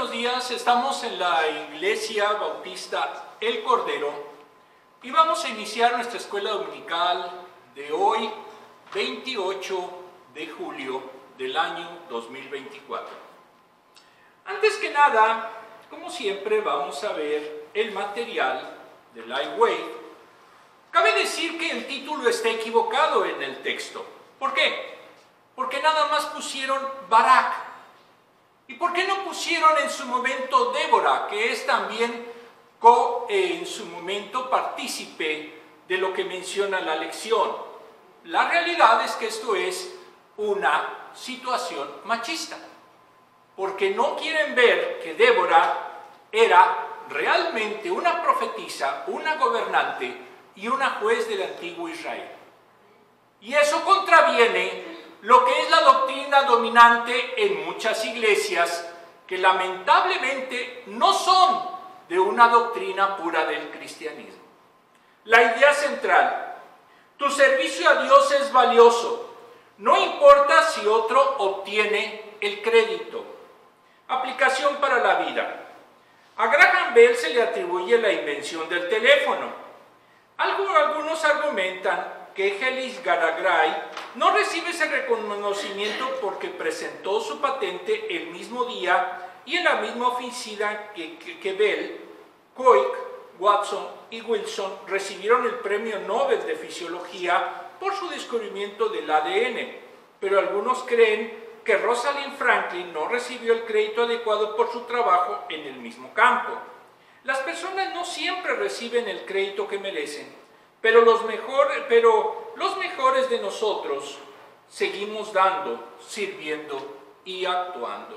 buenos días. Estamos en la Iglesia Bautista El Cordero y vamos a iniciar nuestra escuela dominical de hoy, 28 de julio del año 2024. Antes que nada, como siempre, vamos a ver el material de Lightwave. Cabe decir que el título está equivocado en el texto. ¿Por qué? Porque nada más pusieron Barak. ¿Y por qué no pusieron en su momento Débora, que es también en su momento partícipe de lo que menciona la lección? La realidad es que esto es una situación machista, porque no quieren ver que Débora era realmente una profetisa, una gobernante y una juez del antiguo Israel. Y eso contraviene lo que es la doctrina dominante en muchas iglesias, que lamentablemente no son de una doctrina pura del cristianismo. La idea central: tu servicio a Dios es valioso, no importa si otro obtiene el crédito. Aplicación para la vida. A Graham Bell se le atribuye la invención del teléfono. Algunos argumentan que Helish Garagray no recibe ese reconocimiento porque presentó su patente el mismo día y en la misma oficina que Bell. Koch, Watson y Wilson recibieron el premio Nobel de Fisiología por su descubrimiento del ADN, pero algunos creen que Rosalind Franklin no recibió el crédito adecuado por su trabajo en el mismo campo. Las personas no siempre reciben el crédito que merecen, pero los mejores de nosotros seguimos dando, sirviendo y actuando.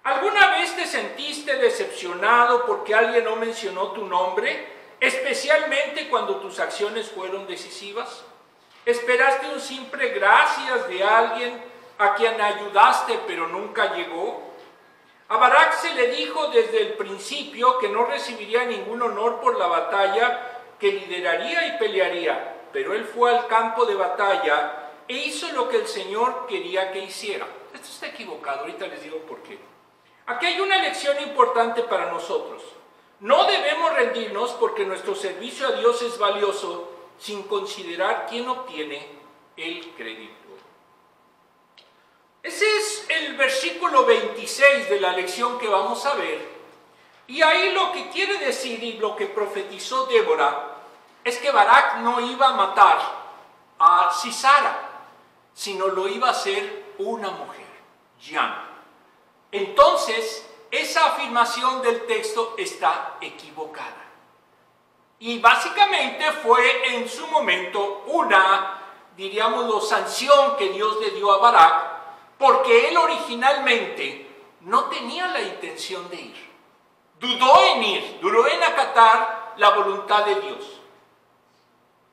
¿Alguna vez te sentiste decepcionado porque alguien no mencionó tu nombre, especialmente cuando tus acciones fueron decisivas? ¿Esperaste un simple gracias de alguien a quien ayudaste pero nunca llegó? A Barak se le dijo desde el principio que no recibiría ningún honor por la batalla que lideraría y pelearía, pero él fue al campo de batalla e hizo lo que el Señor quería que hiciera. Esto está equivocado, ahorita les digo por qué. Aquí hay una lección importante para nosotros. No debemos rendirnos porque nuestro servicio a Dios es valioso sin considerar quién obtiene el crédito. Ese es el versículo 26 de la lección que vamos a ver. Y ahí lo que quiere decir y lo que profetizó Débora es que Barak no iba a matar a Sisara, sino lo iba a hacer una mujer, Jan. Entonces, esa afirmación del texto está equivocada. Y básicamente fue en su momento una, diríamoslo, sanción que Dios le dio a Barak, porque él originalmente no tenía la intención de ir. Dudó en ir, dudó en acatar la voluntad de Dios.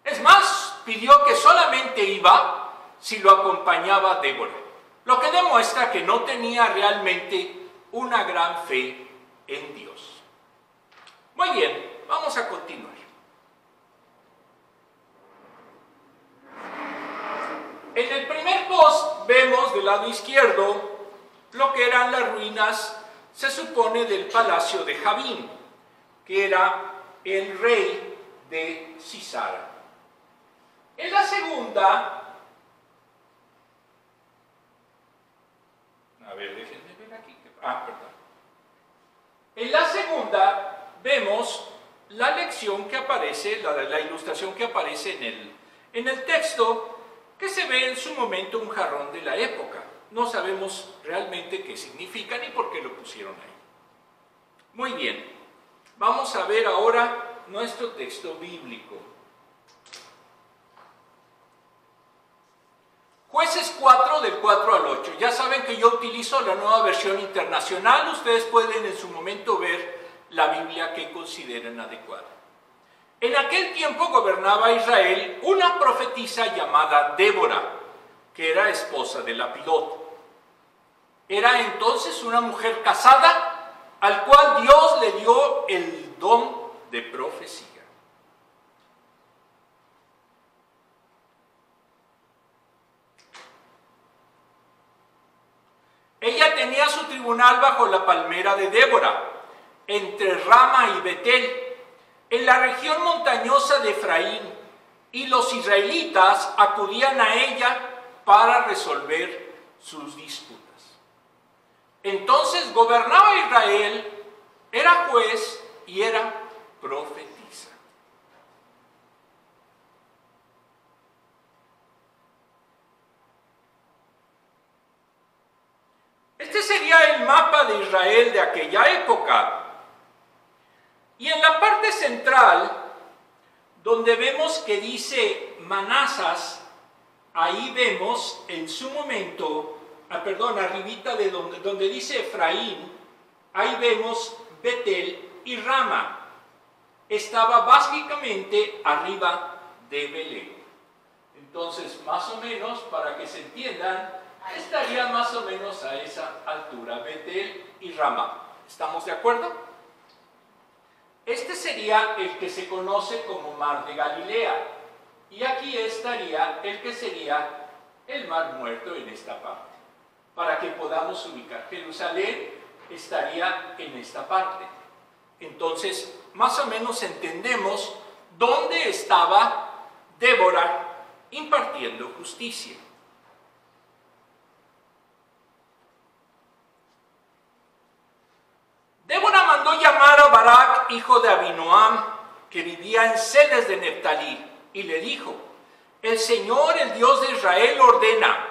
Es más, pidió que solamente iba si lo acompañaba Débora, lo que demuestra que no tenía realmente una gran fe en Dios. Muy bien, vamos a continuar. En el primer post vemos del lado izquierdo lo que eran las ruinas, se supone, del palacio de Jabín, que era el rey de Sisara. En la segunda, déjenme ver aquí. Perdón. En la segunda vemos la lección que aparece, la ilustración que aparece en el texto, que se ve en su momento un jarrón de la época. No sabemos realmente qué significa ni por qué lo pusieron ahí. Muy bien, vamos a ver ahora nuestro texto bíblico. Jueces 4, del 4 al 8. Ya saben que yo utilizo la nueva versión internacional. Ustedes pueden en su momento ver la Biblia que consideren adecuada. En aquel tiempo gobernaba Israel una profetisa llamada Débora, que era esposa de Lapidot. Era entonces una mujer casada, al cual Dios le dio el don de profecía. Ella tenía su tribunal bajo la palmera de Débora, entre Rama y Betel, en la región montañosa de Efraín, y los israelitas acudían a ella para resolver sus disputas. Entonces gobernaba Israel, era juez y era profetisa. Este sería el mapa de Israel de aquella época. Y en la parte central, donde vemos que dice Manasas, ahí vemos en su momento, arribita de donde dice Efraín, ahí vemos Betel y Rama. Estaba básicamente arriba de Belén. Entonces, más o menos, para que se entiendan, estaría más o menos a esa altura, Betel y Rama. ¿Estamos de acuerdo? Este sería el que se conoce como Mar de Galilea. Y aquí estaría el que sería el Mar Muerto en esta parte. Para que podamos ubicar. Jerusalén estaría en esta parte. Entonces, más o menos entendemos dónde estaba Débora impartiendo justicia. Débora mandó llamar a Barak, hijo de Abinoam, que vivía en Celes de Neftalí, y le dijo: el Señor, el Dios de Israel, ordena: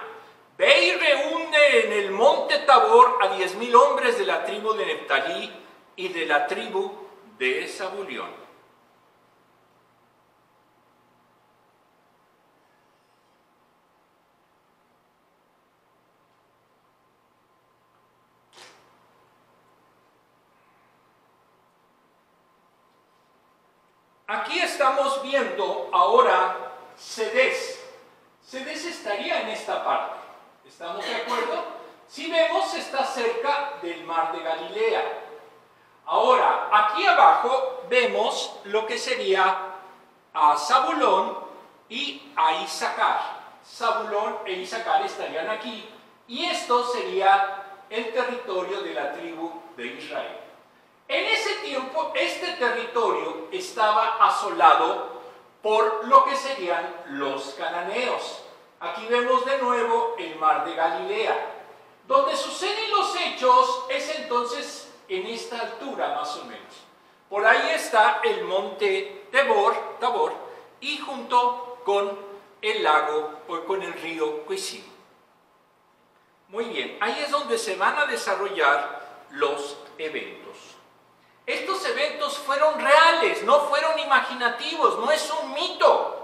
ve y reúne en el monte Tabor a 10,000 hombres de la tribu de Neftalí y de la tribu de Zabulón. Aquí estamos viendo ahora Cedes. Cedes estaría en esta parte. ¿Estamos de acuerdo? Si vemos, está cerca del Mar de Galilea. Ahora, aquí abajo vemos lo que sería a Zabulón y a Issacar. Zabulón e Issacar estarían aquí. Y esto sería el territorio de la tribu de Israel. En ese tiempo, este territorio estaba asolado por lo que serían los cananeos. Aquí vemos de nuevo el Mar de Galilea. Donde suceden los hechos es entonces en esta altura más o menos. Por ahí está el monte Tabor, y junto con el lago o con el río Cuisí. Muy bien, ahí es donde se van a desarrollar los eventos. Estos eventos fueron reales, no fueron imaginativos, no es un mito.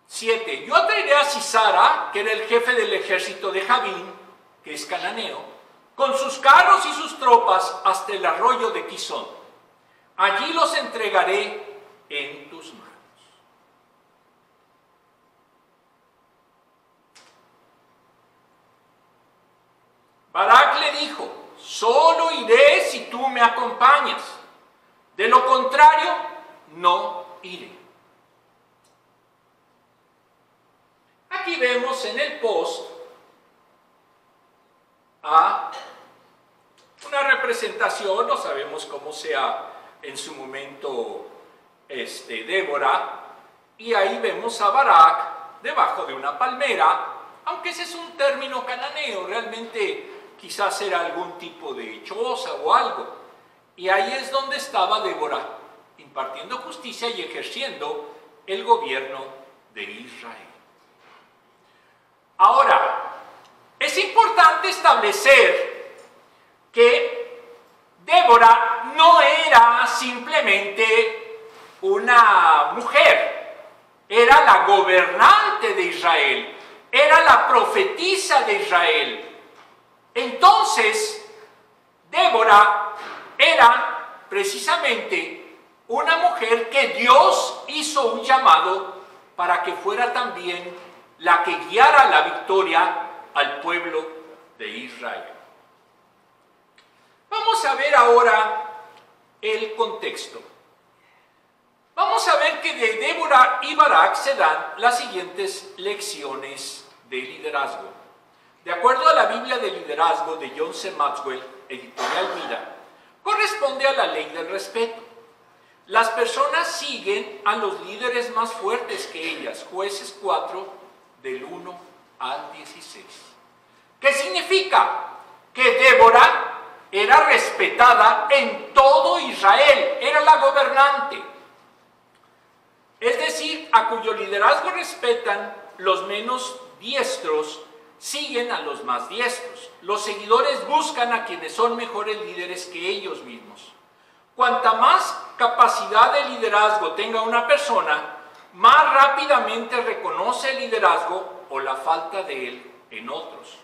Siete. Yo atraeré a Sisara, que era el jefe del ejército de Javín, que es cananeo, con sus carros y sus tropas hasta el arroyo de Quizón. Allí los entregaré en tus manos. Barak le dijo: solo iré si tú me acompañas, de lo contrario no iré. Aquí vemos en el post a una representación, no sabemos cómo sea en su momento Débora, y ahí vemos a Barak debajo de una palmera, aunque ese es un término cananeo, realmente quizás era algún tipo de choza o algo. Y ahí es donde estaba Débora, impartiendo justicia y ejerciendo el gobierno de Israel. Ahora, es importante establecer que Débora no era simplemente una mujer, era la gobernante de Israel, era la profetisa de Israel. Entonces, Débora era precisamente una mujer que Dios hizo un llamado para que fuera también la que guiara la victoria al pueblo de Israel. Vamos a ver ahora el contexto. Vamos a ver que que de Débora y Barak se dan las siguientes lecciones de liderazgo. De acuerdo a la Biblia de Liderazgo de John C. Maxwell, editorial Vida, corresponde a la ley del respeto. Las personas siguen a los líderes más fuertes que ellas, Jueces 4, del 1 al 16. ¿Qué significa? Que Débora era respetada en todo Israel, era la gobernante. Es decir, a cuyo liderazgo respetan los menos diestros, siguen a los más diestros. Los seguidores buscan a quienes son mejores líderes que ellos mismos. Cuanta más capacidad de liderazgo tenga una persona, más rápidamente reconoce el liderazgo o la falta de él en otros.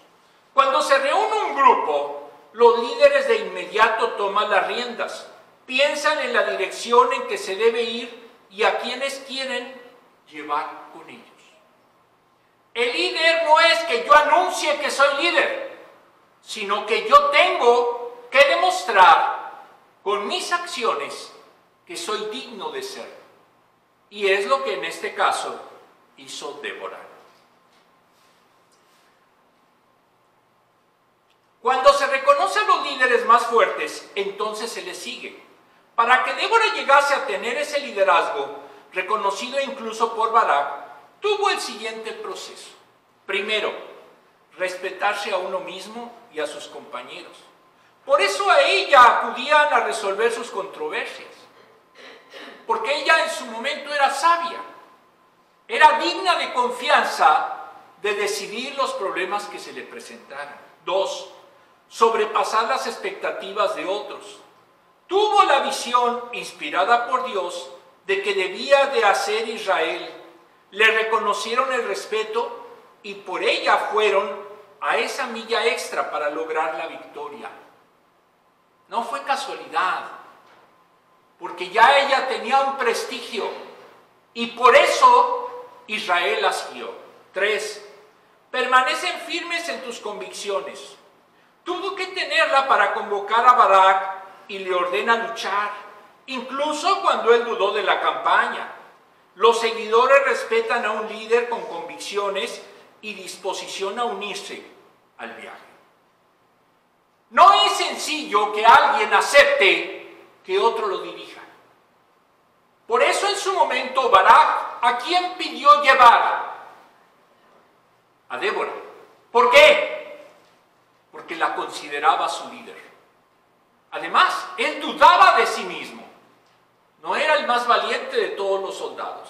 Cuando se reúne un grupo, los líderes de inmediato toman las riendas, piensan en la dirección en que se debe ir y a quienes quieren llevar con ellos. El líder no es que yo anuncie que soy líder, sino que yo tengo que demostrar con mis acciones que soy digno de ser. Y es lo que en este caso hizo Débora. Cuando se reconoce a los líderes más fuertes, entonces se les sigue. Para que Débora llegase a tener ese liderazgo, reconocido incluso por Barak, tuvo el siguiente proceso. Primero, respetarse a uno mismo y a sus compañeros. Por eso a ella acudían a resolver sus controversias. Porque ella en su momento era sabia. Era digna de confianza de decidir los problemas que se le presentaran. 2. Sobrepasar las expectativas de otros. Tuvo la visión, inspirada por Dios, de que debía de hacer Israel. Le reconocieron el respeto y por ella fueron a esa milla extra para lograr la victoria. No fue casualidad, porque ya ella tenía un prestigio y por eso Israel la siguió. 3. Permanecen firmes en tus convicciones. Tuvo que tenerla para convocar a Barak y le ordena luchar, incluso cuando él dudó de la campaña. Los seguidores respetan a un líder con convicciones y disposición a unirse al viaje. No es sencillo que alguien acepte que otro lo dirija. Por eso en su momento Barak, ¿a quién pidió llevar? A Débora. ¿Por qué? Porque la consideraba su líder. Además, él dudaba de sí mismo. No era el más valiente de todos los soldados.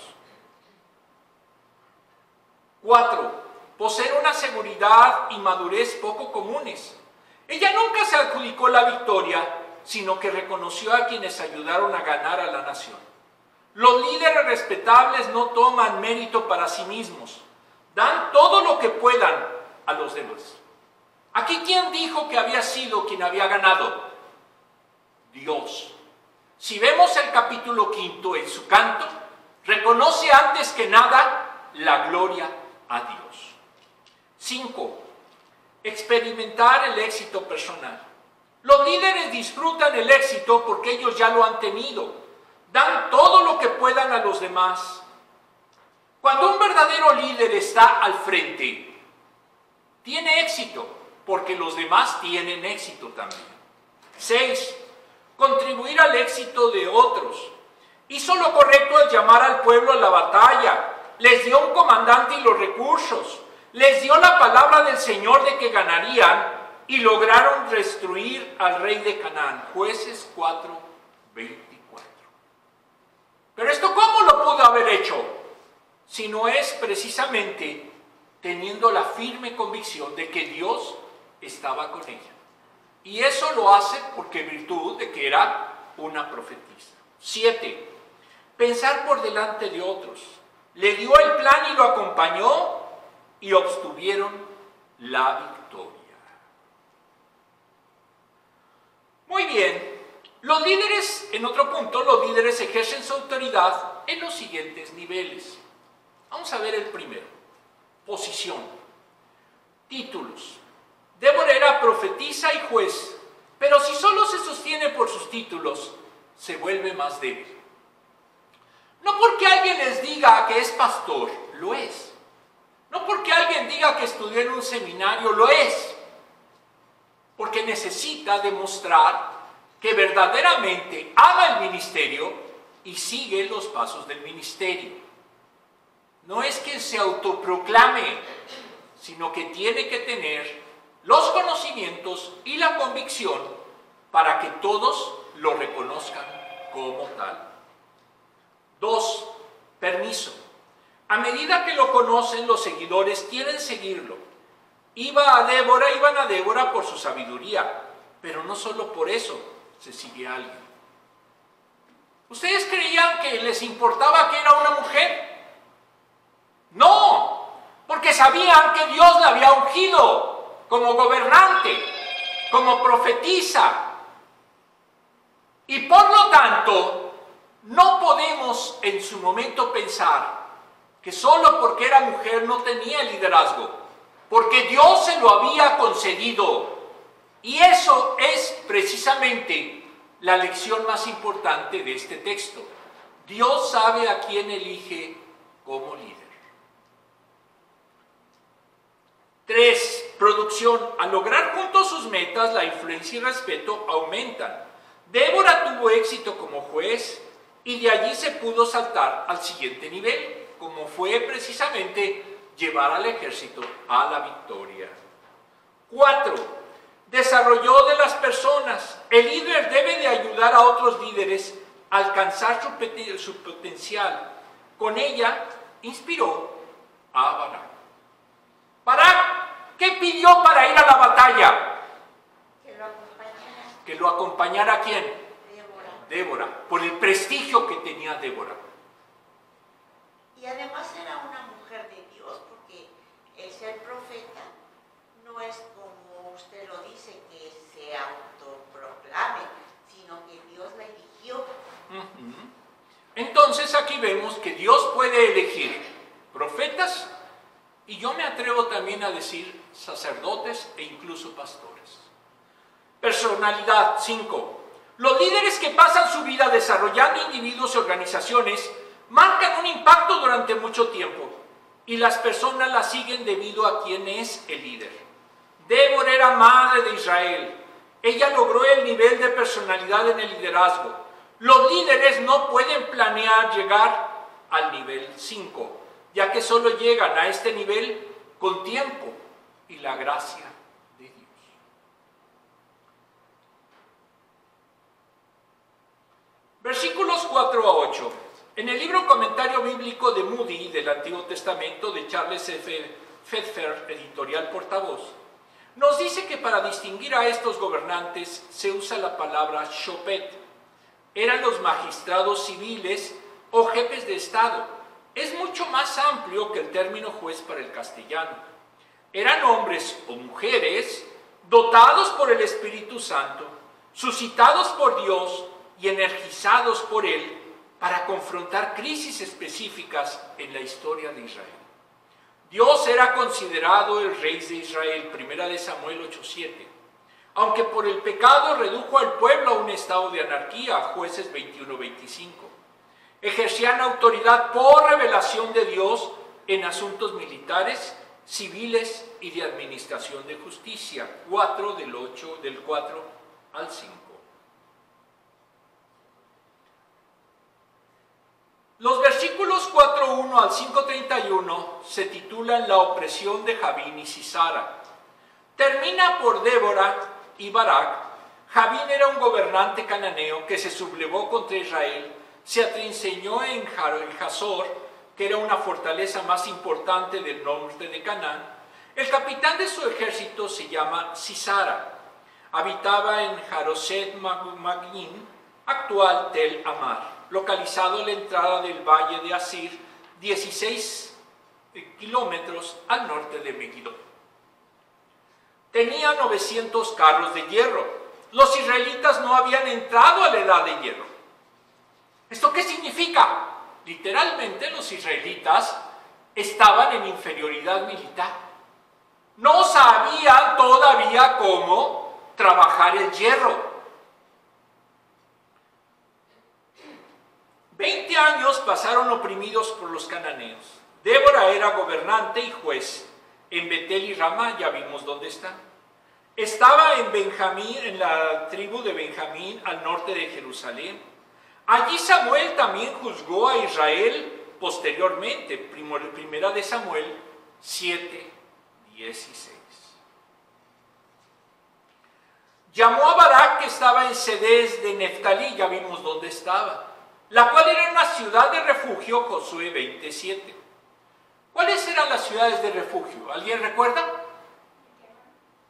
4. Poseer una seguridad y madurez poco comunes. Ella nunca se adjudicó la victoria, sino que reconoció a quienes ayudaron a ganar a la nación. Los líderes respetables no toman mérito para sí mismos. Dan todo lo que puedan a los demás. Aquí, ¿quién dijo que había sido quien había ganado? Dios. Si vemos el capítulo 5 en su canto, reconoce antes que nada la gloria a Dios. 5. Experimentar el éxito personal. Los líderes disfrutan el éxito porque ellos ya lo han tenido. Dan todo lo que puedan a los demás. Cuando un verdadero líder está al frente, tiene éxito porque los demás tienen éxito también. 6. Contribuir al éxito de otros. Hizo lo correcto al llamar al pueblo a la batalla. Les dio un comandante y los recursos. Les dio la palabra del Señor de que ganarían y lograron destruir al rey de Canaán. Jueces 4:24. Pero esto, ¿cómo lo pudo haber hecho? Si no es precisamente teniendo la firme convicción de que Dios estaba con ella. Y eso lo hace porque en virtud de que era una profetisa. 7. Pensar por delante de otros. Le dio el plan y lo acompañó y obtuvieron la victoria. Muy bien. Los líderes, en otro punto, los líderes ejercen su autoridad en los siguientes niveles. Vamos a ver el primero. Posición. Títulos. Débora era profetisa y juez, pero si solo se sostiene por sus títulos, se vuelve más débil. No porque alguien alguien les diga que es pastor, lo es. No porque alguien diga que estudió en un seminario, lo es. Porque necesita demostrar que verdaderamente ama el ministerio y sigue los pasos del ministerio. No es que se autoproclame, sino que tiene que tener los conocimientos y la convicción para que todos lo reconozcan como tal. 2. Permiso. A medida que lo conocen, los seguidores quieren seguirlo. Iban a Débora por su sabiduría, pero no solo por eso se sigue a alguien. ¿Ustedes creían que les importaba que era una mujer? No, porque sabían que Dios la había ungido como gobernante, como profetisa. Y por lo tanto, no podemos en su momento pensar que solo porque era mujer no tenía liderazgo, porque Dios se lo había concedido. Y eso es precisamente la lección más importante de este texto. Dios sabe a quién elige como líder. 3. Producción. Al lograr juntos sus metas, la influencia y respeto aumentan. Débora tuvo éxito como juez y de allí se pudo saltar al siguiente nivel, como fue precisamente llevar al ejército a la victoria. 4. Desarrolló de las personas. El líder debe de ayudar a otros líderes a alcanzar su potencial. Con ella inspiró a Barak. Barak, ¿qué pidió para ir a la batalla? Que lo acompañara. ¿A quién? Débora, por el prestigio que tenía Débora. Y además era una mujer de Dios, porque el ser profeta no es como usted lo dice, que se autoproclame, sino que Dios la eligió. Entonces aquí vemos que Dios puede elegir profetas y yo me atrevo también a decir sacerdotes e incluso pastores. Personalidad. 5. Los líderes que pasan su vida desarrollando individuos y organizaciones marcan un impacto durante mucho tiempo y las personas las siguen debido a quién es el líder. Débora era madre de Israel. Ella logró el nivel de personalidad en el liderazgo. Los líderes no pueden planear llegar al nivel 5, ya que solo llegan a este nivel con tiempo y la gracia de Dios. Versículos 4 a 8. En el libro Comentario Bíblico de Moody del Antiguo Testamento de Charles F. Fetfer, editorial Portavoz, nos dice que para distinguir a estos gobernantes se usa la palabra shopet. Eran los magistrados civiles o jefes de Estado. Es mucho más amplio que el término juez para el castellano. Eran hombres o mujeres dotados por el Espíritu Santo, suscitados por Dios y energizados por Él para confrontar crisis específicas en la historia de Israel. Dios era considerado el rey de Israel, 1 Samuel 8:7, aunque por el pecado redujo al pueblo a un estado de anarquía, Jueces 21:25. Ejercían autoridad por revelación de Dios en asuntos militares, civiles y de administración de justicia, 4 del 4 al 5. Los versículos 4.1 al 5.31 se titulan La opresión de Javín y Sisara. Termina por Débora y Barak. Javín era un gobernante cananeo que se sublevó contra Israel, se atrinceñó en Hazor, que era una fortaleza más importante del norte de Canaán. El capitán de su ejército se llama Sisara. Habitaba en Haroset Magin, actual Tel Amar, localizado en la entrada del valle de Asir, 16 kilómetros al norte de Megiddo. Tenía 900 carros de hierro. Los israelitas no habían entrado a la edad de hierro. ¿Esto qué significa? Literalmente los israelitas estaban en inferioridad militar. No sabían todavía cómo trabajar el hierro. 20 años pasaron oprimidos por los cananeos. Débora era gobernante y juez en Betel y Ramá, ya vimos dónde está. Estaba en Benjamín, en la tribu de Benjamín, al norte de Jerusalén. Allí Samuel también juzgó a Israel posteriormente. Primera de Samuel 7:16. Llamó a Barak, que estaba en Cedes de Neftalí, ya vimos dónde estaba, la cual era una ciudad de refugio, Josué 20:7. ¿Cuáles eran las ciudades de refugio? ¿Alguien recuerda?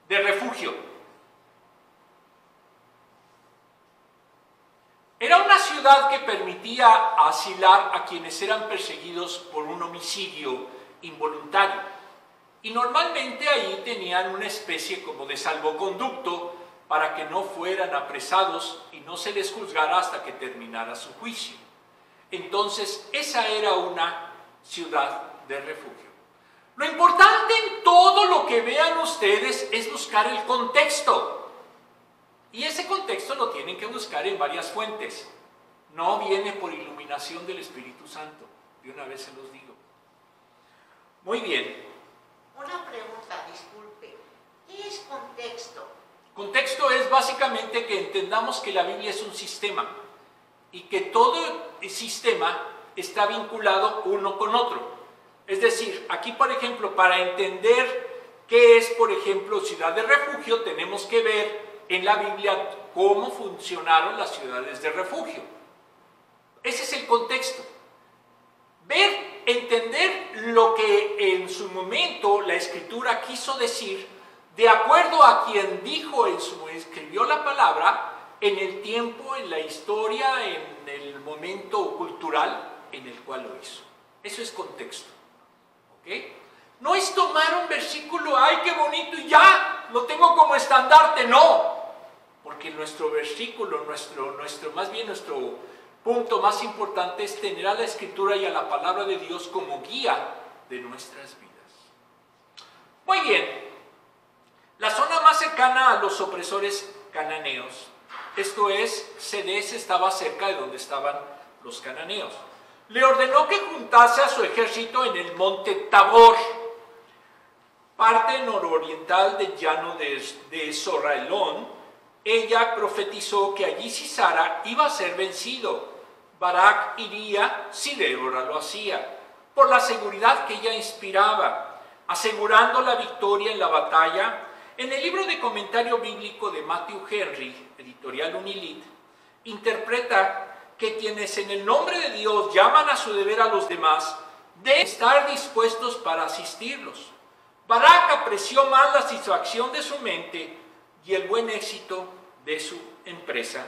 De refugio. Era una ciudad que permitía asilar a quienes eran perseguidos por un homicidio involuntario. Y normalmente ahí tenían una especie como de salvoconducto para que no fueran apresados y no se les juzgara hasta que terminara su juicio. Entonces, esa era una ciudad de refugio. Lo importante en todo lo que vean ustedes es buscar el contexto. Y ese contexto lo tienen que buscar en varias fuentes. No viene por iluminación del Espíritu Santo. De una vez se los digo. Muy bien. Una pregunta, disculpe. ¿Qué es contexto? Contexto es básicamente que entendamos que la Biblia es un sistema y que todo el sistema está vinculado uno con otro. Es decir, aquí por ejemplo, para entender qué es por ejemplo ciudad de refugio, tenemos que ver en la Biblia cómo funcionaron las ciudades de refugio. Ese es el contexto. Ver, entender lo que en su momento la Escritura quiso decir de acuerdo a quien dijo escribió la palabra en el tiempo, en la historia, en el momento cultural en el cual lo hizo. Eso es contexto. ¿Ok? No es tomar un versículo, ¡ay, qué bonito! Y ya, lo tengo como estandarte. No, porque nuestro versículo, más bien nuestro punto más importante es tener a la Escritura y a la palabra de Dios como guía de nuestras vidas. Muy bien. La zona más cercana a los opresores cananeos, esto es, Cedes, estaba cerca de donde estaban los cananeos. Le ordenó que juntase a su ejército en el monte Tabor, parte nororiental del llano de Zorraelón. Ella profetizó que allí Sisara iba a ser vencido. Barak iría si Débora lo hacía, por la seguridad que ella inspiraba, asegurando la victoria en la batalla. En el libro de comentario bíblico de Matthew Henry, editorial Unilit, interpreta que quienes en el nombre de Dios llaman a su deber a los demás, deben estar dispuestos para asistirlos. Barak apreció más la satisfacción de su mente y el buen éxito de su empresa.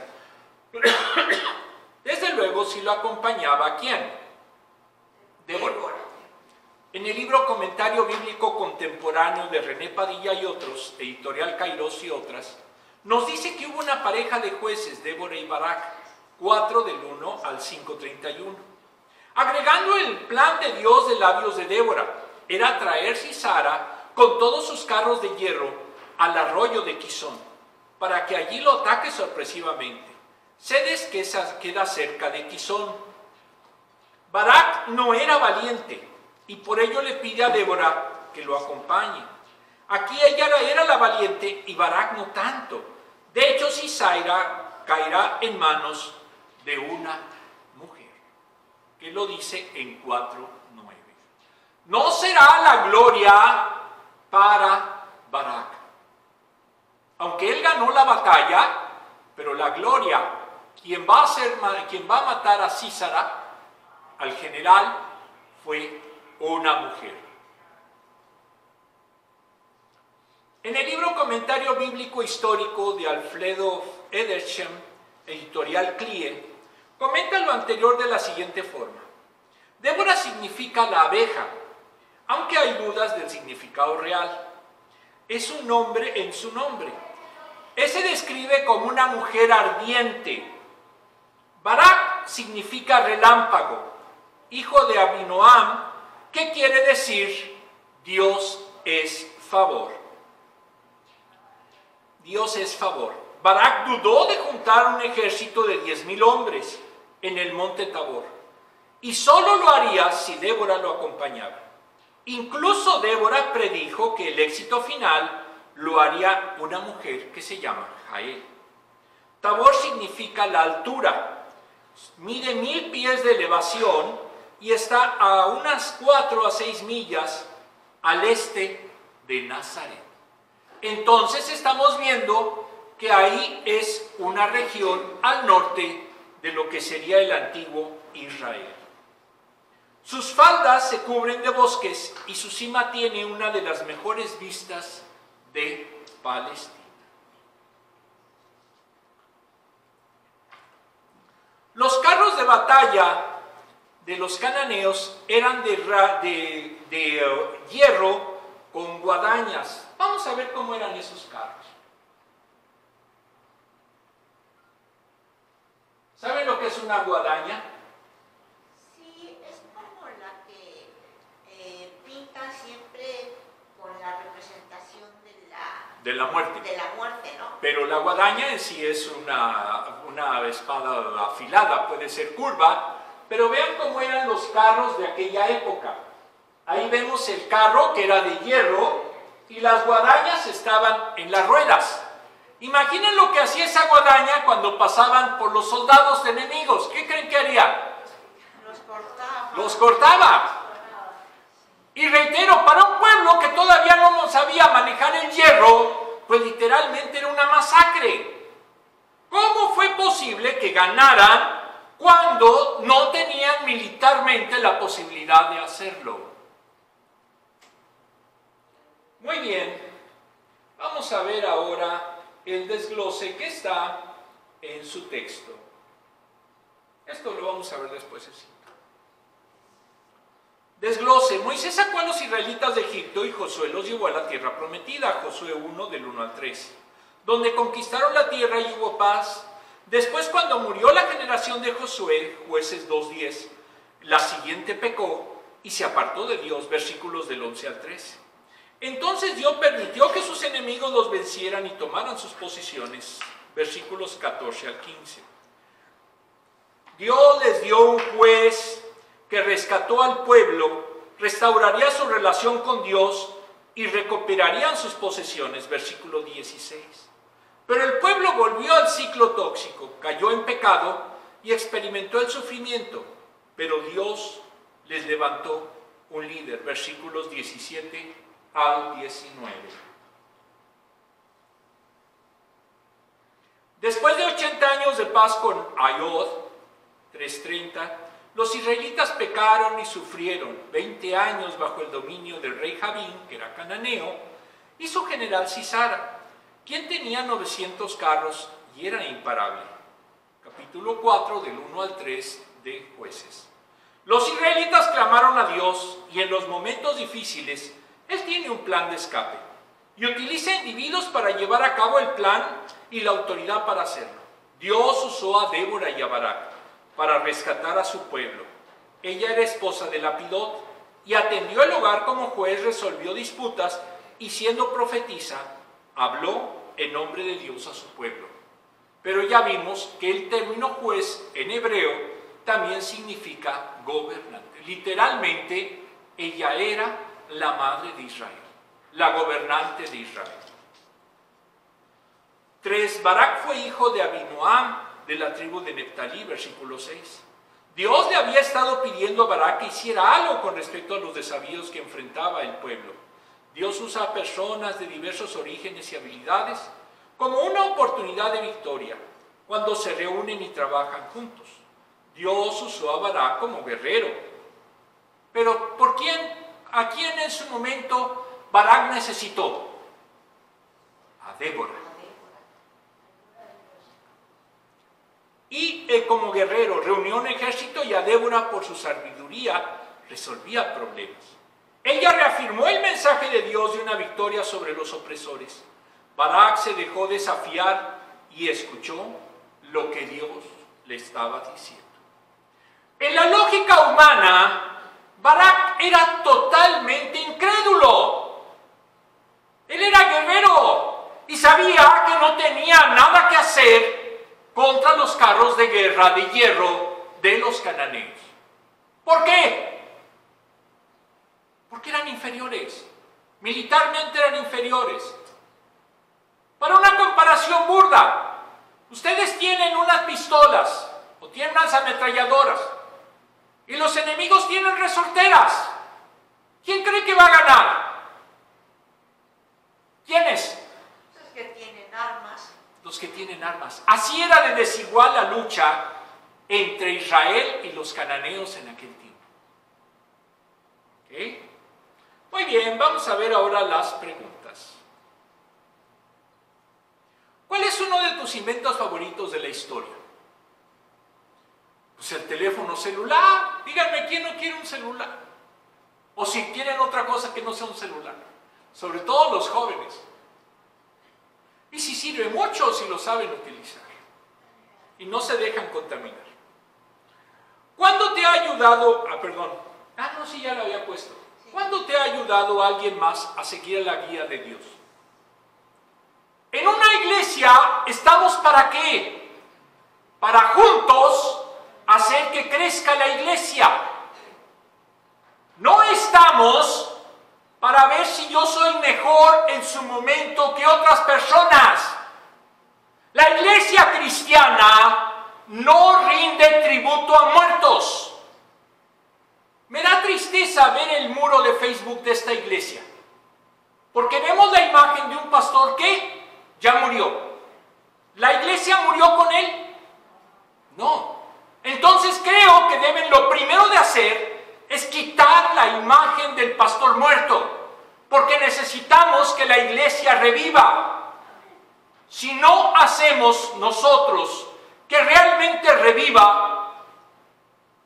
Desde luego, si lo acompañaba, ¿quién? Débora. En el libro Comentario Bíblico Contemporáneo de René Padilla y otros, editorial Kairos y otras, nos dice que hubo una pareja de jueces, Débora y Barak, 4 del 1 al 5:31. Agregando el plan de Dios de labios de Débora, era traer Sisara con todos sus carros de hierro al arroyo de Quizón, para que allí lo ataque sorpresivamente. Cedes queda cerca de Quizón. Barak no era valiente, y por ello le pide a Débora que lo acompañe. Aquí ella era la valiente y Barak no tanto. De hecho, Sisara caerá en manos de una mujer, que lo dice en 4:9. No será la gloria para Barak. Aunque él ganó la batalla, pero la gloria, quien va a matar a Sisara, al general, fue una mujer. En el libro Comentario Bíblico Histórico de Alfredo Edersheim, editorial CLIE, comenta lo anterior de la siguiente forma. Débora significa la abeja, aunque hay dudas del significado real. Es un nombre en su nombre. Se describe como una mujer ardiente. Barak significa relámpago, hijo de Abinoam, que quiere decir Dios es favor. Dios es favor. Barak dudó de juntar un ejército de 10,000 hombres en el monte Tabor, y solo lo haría si Débora lo acompañaba. Incluso Débora predijo que el éxito final lo haría una mujer que se llama Jael. Tabor significa la altura, mide 1000 pies de elevación y está a unas 4 a 6 millas al este de Nazaret. Entonces estamos viendo que ahí es una región al norte de lo que sería el antiguo Israel. Sus faldas se cubren de bosques y su cima tiene una de las mejores vistas de Palestina. Los carros de batalla de los cananeos eran de hierro con guadañas. Vamos a ver cómo eran esos carros. ¿Saben lo que es una guadaña? Sí, es como la que pintan siempre con la representación de la muerte. De la muerte, ¿no? Pero la guadaña en sí es una espada afilada, puede ser curva, pero vean cómo eran los carros de aquella época. Ahí vemos el carro que era de hierro y las guadañas estaban en las ruedas. Imaginen lo que hacía esa guadaña cuando pasaban por los soldados enemigos. ¿Qué creen que haría? Los cortaba. Los cortaba. Y reitero, para un pueblo que todavía no sabía manejar el hierro, pues literalmente era una masacre. ¿Cómo fue posible que ganaran cuando no tenían militarmente la posibilidad de hacerlo? Muy bien, vamos a ver ahora el desglose que está en su texto. Esto lo vamos a ver después. Desglose. Moisés sacó a los israelitas de Egipto y Josué los llevó a la tierra prometida. Josué 1 del 1 al 3. Donde conquistaron la tierra y hubo paz. Después, cuando murió la generación de Josué, Jueces 2:10, la siguiente pecó y se apartó de Dios. Versículos del 11 al 13. Entonces Dios permitió que sus enemigos los vencieran y tomaran sus posiciones. Versículos 14 al 15. Dios les dio un juez que rescató al pueblo, restauraría su relación con Dios y recuperarían sus posesiones. Versículo 16. Pero el pueblo volvió al ciclo tóxico, cayó en pecado y experimentó el sufrimiento. Pero Dios les levantó un líder. Versículos 17 al 19. Después de 80 años de paz con Ayod, 3:30, los israelitas pecaron y sufrieron 20 años bajo el dominio del rey Jabín, que era cananeo, y su general Sisara, quien tenía 900 carros y era imparable. Capítulo 4 del 1 al 3 de Jueces. Los israelitas clamaron a Dios y en los momentos difíciles Él tiene un plan de escape y utiliza individuos para llevar a cabo el plan y la autoridad para hacerlo. Dios usó a Débora y a Barak para rescatar a su pueblo. Ella era esposa de Lapidot y atendió el hogar como juez, resolvió disputas y siendo profetisa, habló en nombre de Dios a su pueblo. Pero ya vimos que el término juez en hebreo también significa gobernante. Literalmente, ella era la madre de Israel, la gobernante de Israel. 3. Barak fue hijo de Abinoam, de la tribu de Neftalí, versículo 6. Dios le había estado pidiendo a Barak que hiciera algo con respecto a los desafíos que enfrentaba el pueblo. Dios usa a personas de diversos orígenes y habilidades como una oportunidad de victoria cuando se reúnen y trabajan juntos. Dios usó a Barak como guerrero. Pero ¿por quién? ¿A quién en su momento Barak necesitó? A Débora. Y como guerrero reunió un ejército y a Débora por su sabiduría resolvía problemas. Ella reafirmó el mensaje de Dios de una victoria sobre los opresores. Barak se dejó desafiar y escuchó lo que Dios le estaba diciendo. En la lógica humana, Barak era totalmente incrédulo. Él era guerrero y sabía que no tenía nada que hacer contra los carros de guerra de hierro de los cananeos. ¿Por qué? Porque eran inferiores. Militarmente eran inferiores. Para una comparación burda, ustedes tienen unas pistolas o tienen unas ametralladoras y los enemigos tienen resorteras. ¿Quién cree que va a ganar? ¿Quiénes? Los que tienen armas. Los que tienen armas. Así era de desigual la lucha entre Israel y los cananeos en aquel tiempo. ¿Ok? Muy bien, vamos a ver ahora las preguntas. ¿Cuál es uno de tus inventos favoritos de la historia? Pues el teléfono celular. Díganme, ¿quién no quiere un celular? O si quieren otra cosa que no sea un celular. Sobre todo los jóvenes. Y si sirve mucho si lo saben utilizar. Y no se dejan contaminar. ¿Cuándo te ha ayudado? No, sí, ya lo había puesto. ¿Cuándo te ha ayudado alguien más a seguir la guía de Dios? En una iglesia estamos ¿para qué? Para juntos hacer que crezca la iglesia. No estamos para ver si yo soy mejor en su momento que otras personas. La iglesia cristiana no rinde tributo a muertos. Me da tristeza ver el muro de Facebook de esta iglesia, porque vemos la imagen de un pastor que ya murió. ¿La iglesia murió con él? No. Entonces creo que lo primero de hacer es quitar la imagen del pastor muerto, porque necesitamos que la iglesia reviva. Si no hacemos nosotros que realmente reviva,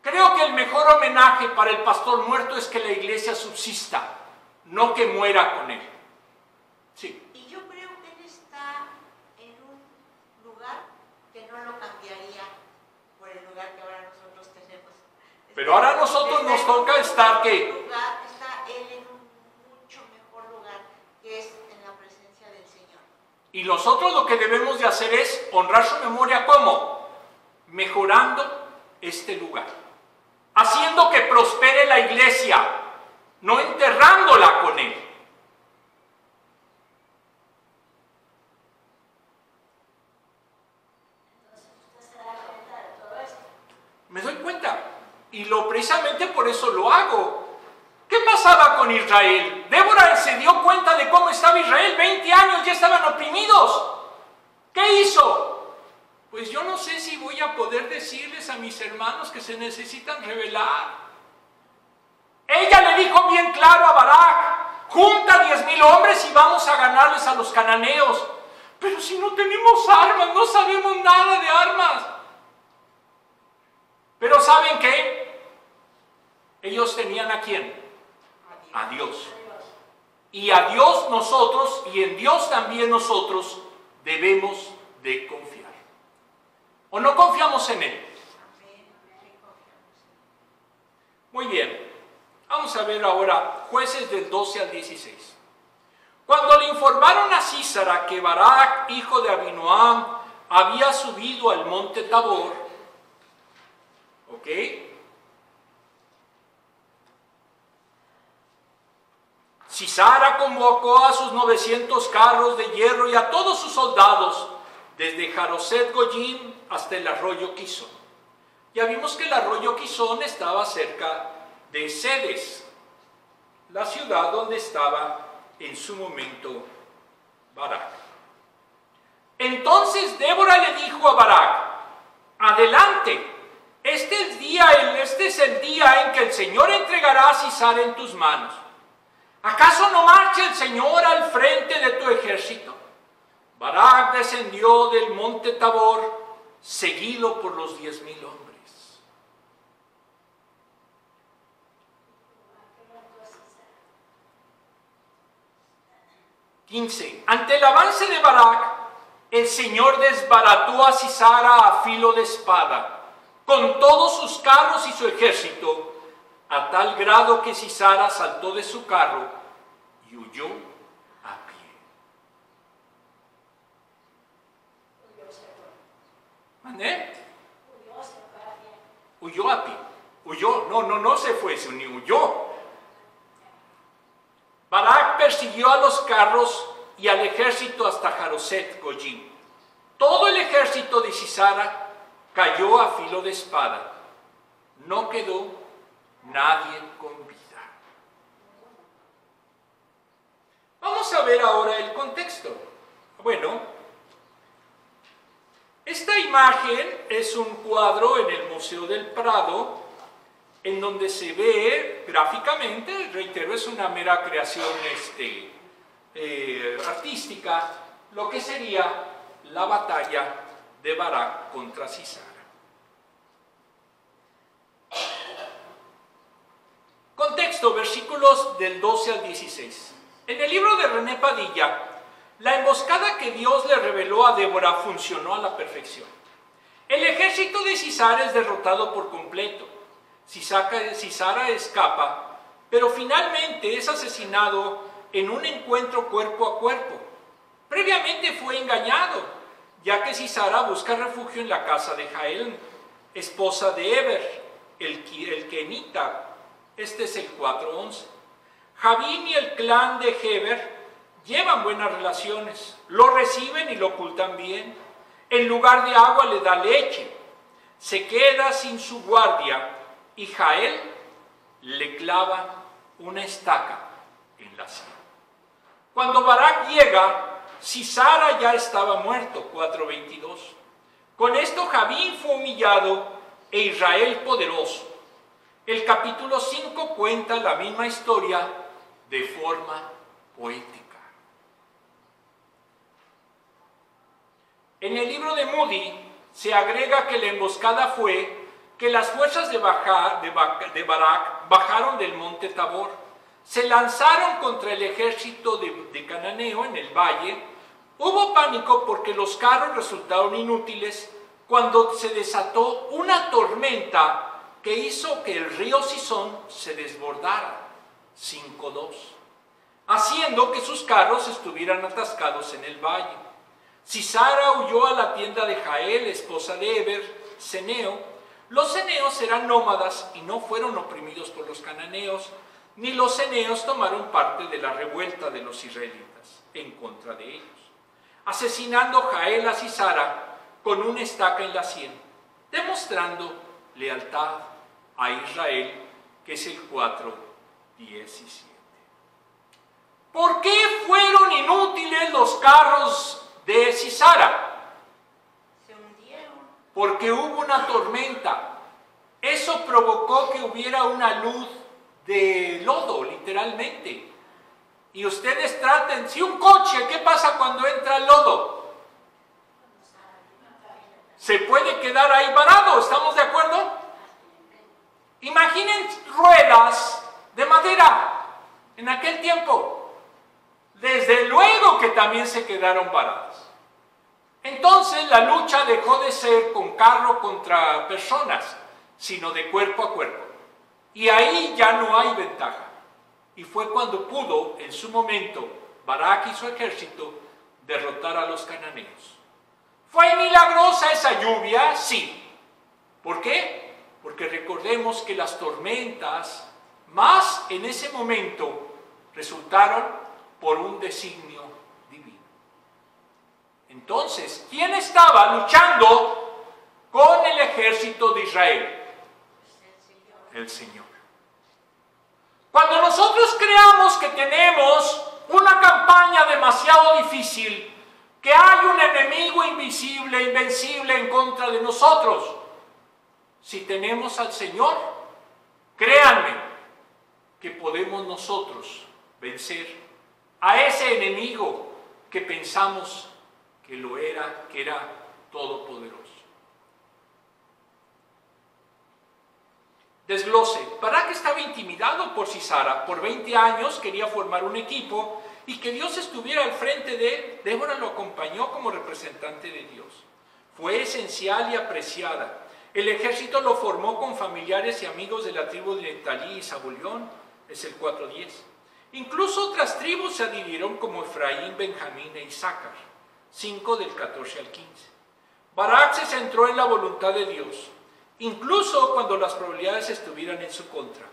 creo que el mejor homenaje para el pastor muerto es que la iglesia subsista, no que muera con él. Sí. Y yo creo que él está en un lugar que no lo cambiaría por el lugar que ahora nosotros tenemos. Pero ahora a nosotros nos toca estar ¿qué? Está él en un mucho mejor lugar, que es en la presencia del Señor. Y nosotros lo que debemos de hacer es honrar su memoria, ¿cómo? Mejorando este lugar. Haciendo que prospere la iglesia, no enterrándola con él. Me doy cuenta, y precisamente por eso lo hago. ¿Qué pasaba con Israel? Débora se dio cuenta de cómo estaba Israel. 20 años ya estaban oprimidos. ¿Qué hizo? Pues yo no sé si voy a poder decirles a mis hermanos que se necesitan rebelar. Ella le dijo bien claro a Barak: junta 10,000 hombres y vamos a ganarles a los cananeos. Pero si no tenemos armas, no sabemos nada de armas. Pero ¿saben qué? Ellos tenían ¿a quién? A Dios. Y a Dios nosotros, y en Dios también nosotros, debemos de confiar. ¿O no confiamos en Él? Muy bien. Vamos a ver ahora Jueces del 12 al 16. Cuando le informaron a Sísara que Barak, hijo de Abinoam, había subido al monte Tabor, ¿ok? Sísara convocó a sus 900 carros de hierro y a todos sus soldados, desde Jaroset Goyim hasta el arroyo Quizón. Ya vimos que el arroyo Quizón estaba cerca de Cedes, la ciudad donde estaba en su momento Barak. Entonces Débora le dijo a Barak: adelante, este es el día en que el Señor entregará a Sísara en tus manos. ¿Acaso no marcha el Señor al frente de tu ejército? Barak descendió del monte Tabor, seguido por los 10,000 hombres. 15. Ante el avance de Barak, el Señor desbarató a Sísara a filo de espada, con todos sus carros y su ejército, a tal grado que Sísara saltó de su carro y huyó a pie. ¿Mandé? Huyó a pie. Huyó. No se fue, ni huyó. Barak persiguió a los carros y al ejército hasta Jaroset Goyim. Todo el ejército de Sisara cayó a filo de espada. No quedó nadie con vida. Vamos a ver ahora el contexto. Bueno, esta imagen es un cuadro en el Museo del Prado, en donde se ve gráficamente, reitero, es una mera creación artística, lo que sería la batalla de Barak contra Sisara. Contexto, versículos del 12 al 16. En el libro de René Padilla, la emboscada que Dios le reveló a Débora funcionó a la perfección. El ejército de Sisara es derrotado por completo. Sisara escapa, pero finalmente es asesinado en un encuentro cuerpo a cuerpo. Previamente fue engañado, ya que Sisara busca refugio en la casa de Jael, esposa de Eber, el kenita. Este es el 4:11. Javín y el clan de Heber llevan buenas relaciones, lo reciben y lo ocultan bien. En lugar de agua le da leche. Se queda sin su guardia y Jael le clava una estaca en la sien. Cuando Barak llega, Sisara ya estaba muerto, 4:22. Con esto Javín fue humillado e Israel poderoso. El capítulo 5 cuenta la misma historia de forma poética. En el libro de Moody se agrega que la emboscada fue que las fuerzas de Barak bajaron del monte Tabor, se lanzaron contra el ejército de Cananeo en el valle. Hubo pánico porque los carros resultaron inútiles cuando se desató una tormenta que hizo que el río Sison se desbordara, 5:2, haciendo que sus carros estuvieran atascados en el valle. Sisara huyó a la tienda de Jael, esposa de Eber, ceneo. Los ceneos eran nómadas y no fueron oprimidos por los cananeos, ni los ceneos tomaron parte de la revuelta de los israelitas en contra de ellos, asesinando Jael a Sisara con una estaca en la sien, demostrando lealtad a Israel, que es el 4:17. ¿Por qué fueron inútiles los carros de Sisara? Se hundieron. Porque hubo una tormenta. Eso provocó que hubiera una luz de lodo, literalmente. Y ustedes traten, si un coche, ¿qué pasa cuando entra el lodo? Se puede quedar ahí varado, ¿estamos de acuerdo? Imaginen ruedas de madera en aquel tiempo. Desde luego que también se quedaron varadas. Entonces la lucha dejó de ser con carro contra personas, sino de cuerpo a cuerpo. Y ahí ya no hay ventaja. Y fue cuando pudo, en su momento, Barak y su ejército derrotar a los cananeos. ¿Fue milagrosa esa lluvia? Sí. ¿Por qué? Porque recordemos que las tormentas, más en ese momento, resultaron por un designio divino. Entonces, ¿quién estaba luchando con el ejército de Israel? El Señor. Cuando nosotros creamos que tenemos una campaña demasiado difícil, que hay un enemigo invisible, invencible en contra de nosotros, si tenemos al Señor, créanme que podemos nosotros vencer a ese enemigo que pensamos que era todopoderoso. Desglose. Barak estaba intimidado por Sisara. Por 20 años quería formar un equipo y que Dios estuviera al frente de él. Débora lo acompañó como representante de Dios. Fue esencial y apreciada. El ejército lo formó con familiares y amigos de la tribu de Neftalí y Zabulón, es el 4:10. Incluso otras tribus se adhirieron como Efraín, Benjamín e Isaacar, 5 del 14 al 15. Barak se centró en la voluntad de Dios incluso cuando las probabilidades estuvieran en su contra.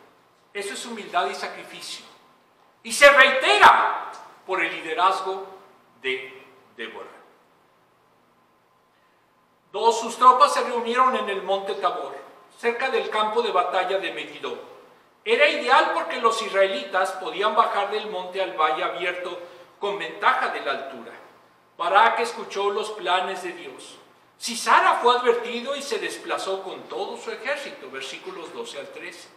Eso es humildad y sacrificio. Y se reitera por el liderazgo de Débora. Sus tropas se reunieron en el monte Tabor, cerca del campo de batalla de Megiddo. Era ideal porque los israelitas podían bajar del monte al valle abierto con ventaja de la altura. Barak escuchó los planes de Dios. Sisara fue advertido y se desplazó con todo su ejército, versículos 12 al 13.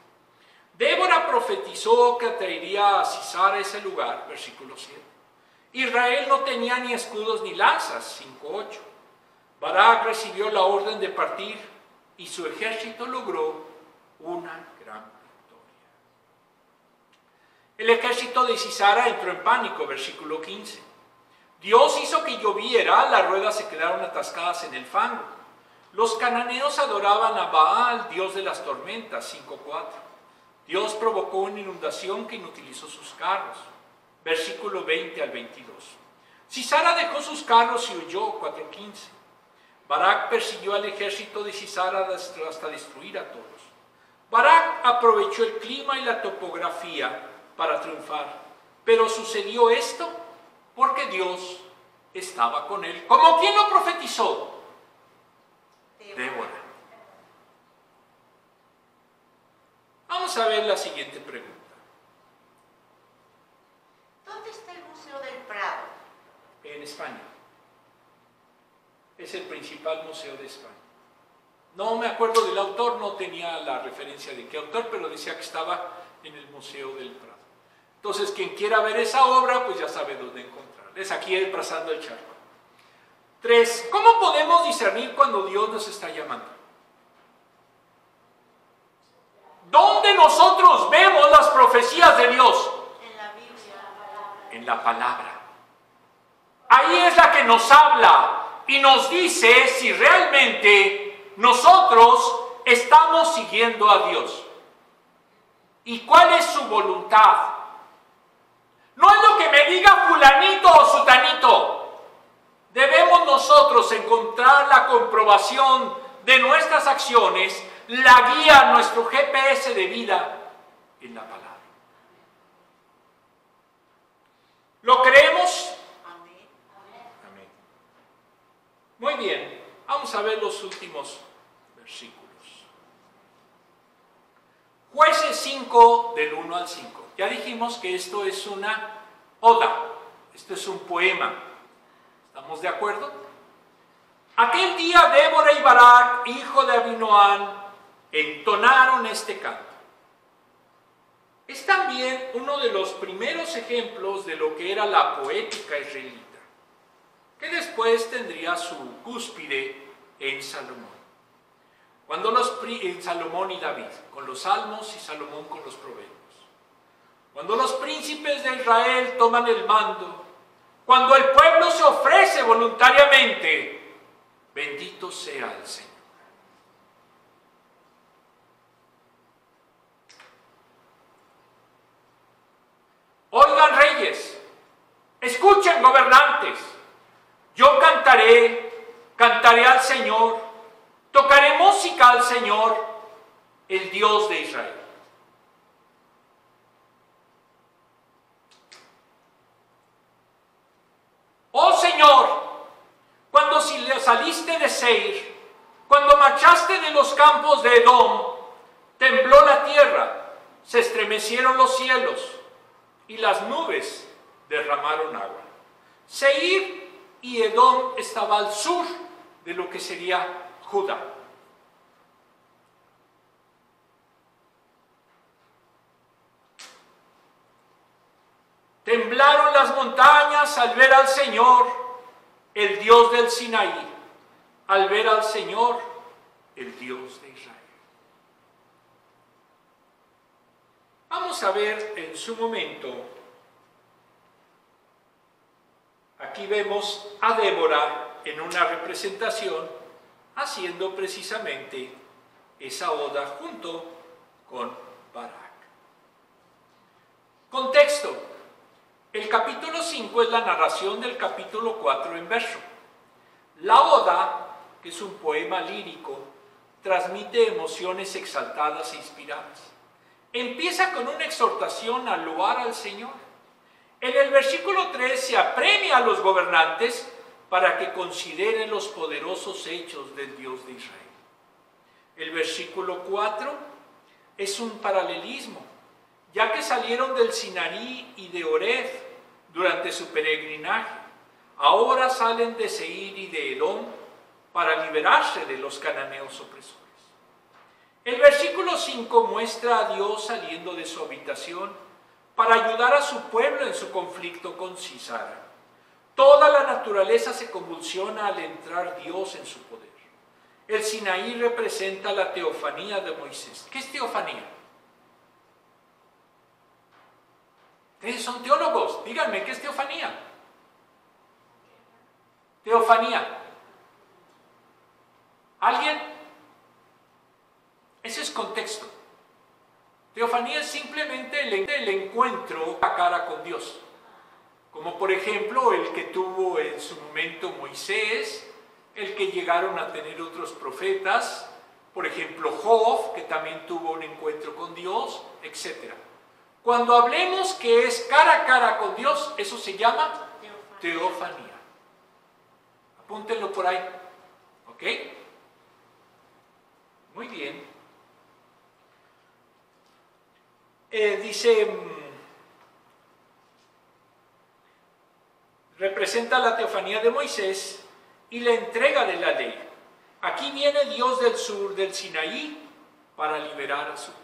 Débora profetizó que atraería a Sisara a ese lugar, versículo 7. Israel no tenía ni escudos ni lanzas, 5:8. Barak recibió la orden de partir y su ejército logró una gran victoria. El ejército de Sisara entró en pánico, versículo 15. Dios hizo que lloviera, las ruedas se quedaron atascadas en el fango. Los cananeos adoraban a Baal, dios de las tormentas, 5:4. Dios provocó una inundación que inutilizó sus carros, versículo 20 al 22. Sisara dejó sus carros y huyó, 4:15. Barak persiguió al ejército de Sisara hasta destruir a todos. Barak aprovechó el clima y la topografía para triunfar, pero sucedió esto porque Dios estaba con él. ¿Como quién lo profetizó? Débora. Vamos a ver la siguiente pregunta. ¿Dónde está el Museo del Prado? En España. Es el principal museo de España. No me acuerdo del autor, no tenía la referencia de qué autor, pero decía que estaba en el Museo del Prado. Entonces, quien quiera ver esa obra, pues ya sabe dónde encontrarla. Es aquí trazando el charco. 3. ¿Cómo podemos discernir cuando Dios nos está llamando? ¿Dónde nosotros vemos las profecías de Dios? En la Biblia. En la palabra. Ahí es la que nos habla y nos dice si realmente nosotros estamos siguiendo a Dios. ¿Y cuál es su voluntad? No es lo que me diga fulanito o sutanito. Debemos nosotros encontrar la comprobación de nuestras acciones, la guía, nuestro GPS de vida en la palabra. ¿Lo creemos? Amén. Amén. Muy bien, vamos a ver los últimos versículos. Jueces 5, del 1 al 5. Ya dijimos que esto es una oda, esto es un poema. ¿Estamos de acuerdo? Aquel día Débora y Barak, hijo de Abinoam, entonaron este canto. Es también uno de los primeros ejemplos de lo que era la poética israelita, que después tendría su cúspide en Salomón. En Salomón y David, con los salmos, y Salomón con los proverbios. Cuando los príncipes de Israel toman el mando, cuando el pueblo se ofrece voluntariamente, bendito sea el Señor. Oigan reyes, escuchen gobernantes, yo cantaré al Señor, tocaré música al Señor, el Dios de Israel. Oh Señor, cuando saliste de Seir, cuando marchaste de los campos de Edom, tembló la tierra, se estremecieron los cielos y las nubes derramaron agua. Seir y Edom estaba al sur de lo que sería Judá. Temblaron las montañas al ver al Señor, el Dios del Sinaí, al ver al Señor, el Dios de Israel. Vamos a ver en su momento, aquí vemos a Débora en una representación haciendo precisamente esa oda junto con Barak. Contexto. El capítulo 5 es la narración del capítulo 4 en verso. La oda, que es un poema lírico, transmite emociones exaltadas e inspiradas. Empieza con una exhortación a loar al Señor. En el versículo 3 se apremia a los gobernantes para que consideren los poderosos hechos del Dios de Israel. El versículo 4 es un paralelismo, ya que salieron del Sinaí y de Oreb durante su peregrinaje. Ahora salen de Seir y de Edom para liberarse de los cananeos opresores. El versículo 5 muestra a Dios saliendo de su habitación para ayudar a su pueblo en su conflicto con Sisara. Toda la naturaleza se convulsiona al entrar Dios en su poder. El Sinaí representa la teofanía de Moisés. ¿Qué es teofanía? Ustedes son teólogos, díganme, ¿qué es teofanía? Teofanía. ¿Alguien? Ese es contexto. Teofanía es simplemente el encuentro a cara con Dios. Como por ejemplo el que tuvo en su momento Moisés, el que llegaron a tener otros profetas, por ejemplo Job, que también tuvo un encuentro con Dios, etc. Cuando hablemos que es cara a cara con Dios, eso se llama teofanía. Apúntenlo por ahí. ¿Ok? Muy bien. Representa la teofanía de Moisés y la entrega de la ley. Aquí viene Dios del sur del Sinaí para liberar a su pueblo.